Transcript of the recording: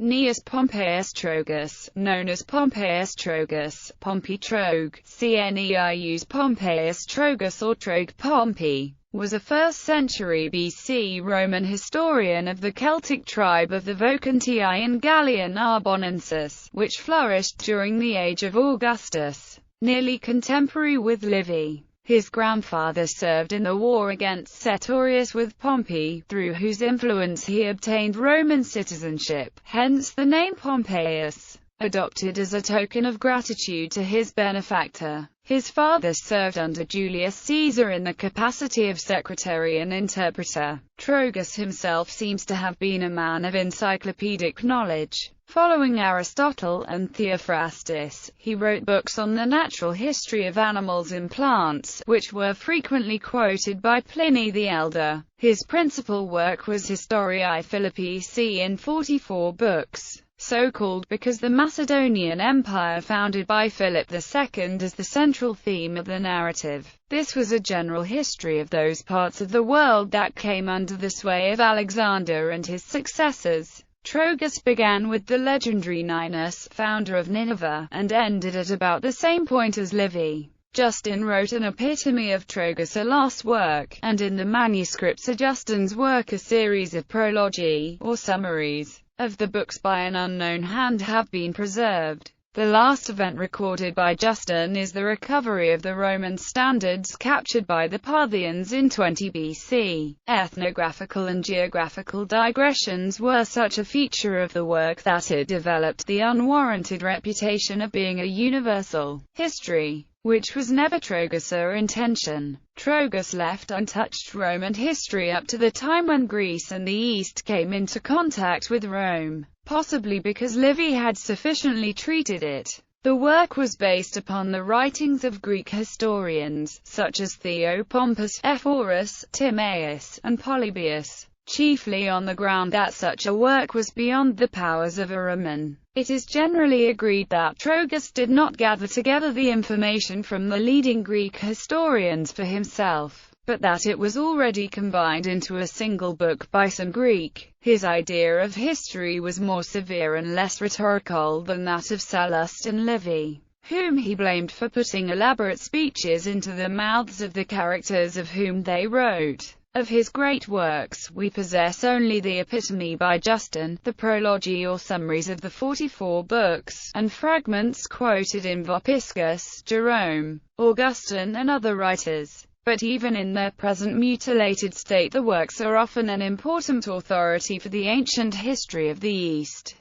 Gnaeus Pompeius Trogus, known as Pompeius Trogus, Pompey Trogue, Cneius Pompeius Trogus or Trogue Pompey, was a 1st century BC Roman historian of the Celtic tribe of the Vocantii in Gallia Narbonensis, which flourished during the age of Augustus, nearly contemporary with Livy. His grandfather served in the war against Sertorius with Pompey, through whose influence he obtained Roman citizenship, hence the name Pompeius, adopted as a token of gratitude to his benefactor. His father served under Julius Caesar in the capacity of secretary and interpreter. Trogus himself seems to have been a man of encyclopedic knowledge. Following Aristotle and Theophrastus, he wrote books on the natural history of animals and plants, which were frequently quoted by Pliny the Elder. His principal work was Historiae Philippi in 44 books, so called because the Macedonian Empire founded by Philip II is the central theme of the narrative. This was a general history of those parts of the world that came under the sway of Alexander and his successors. Trogus began with the legendary Ninus, founder of Nineveh, and ended at about the same point as Livy. Justin wrote an epitome of Trogus, a lost work, and in the manuscripts of Justin's work a series of prologi, or summaries, of the books by an unknown hand have been preserved. The last event recorded by Justin is the recovery of the Roman standards captured by the Parthians in 20 BC. Ethnographical and geographical digressions were such a feature of the work that it developed the unwarranted reputation of being a universal history, which was never Trogus' intention. Trogus left untouched Roman history up to the time when Greece and the East came into contact with Rome, possibly because Livy had sufficiently treated it. The work was based upon the writings of Greek historians, such as Theopompus, Ephorus, Timaeus, and Polybius, chiefly on the ground that such a work was beyond the powers of a Roman. It is generally agreed that Trogus did not gather together the information from the leading Greek historians for himself, but that it was already combined into a single book by some Greek. His idea of history was more severe and less rhetorical than that of Sallust and Livy, whom he blamed for putting elaborate speeches into the mouths of the characters of whom they wrote. Of his great works, we possess only the epitome by Justin, the prologi or summaries of the 44 books, and fragments quoted in Vopiscus, Jerome, Augustine and other writers. But even in their present mutilated state the works are often an important authority for the ancient history of the East.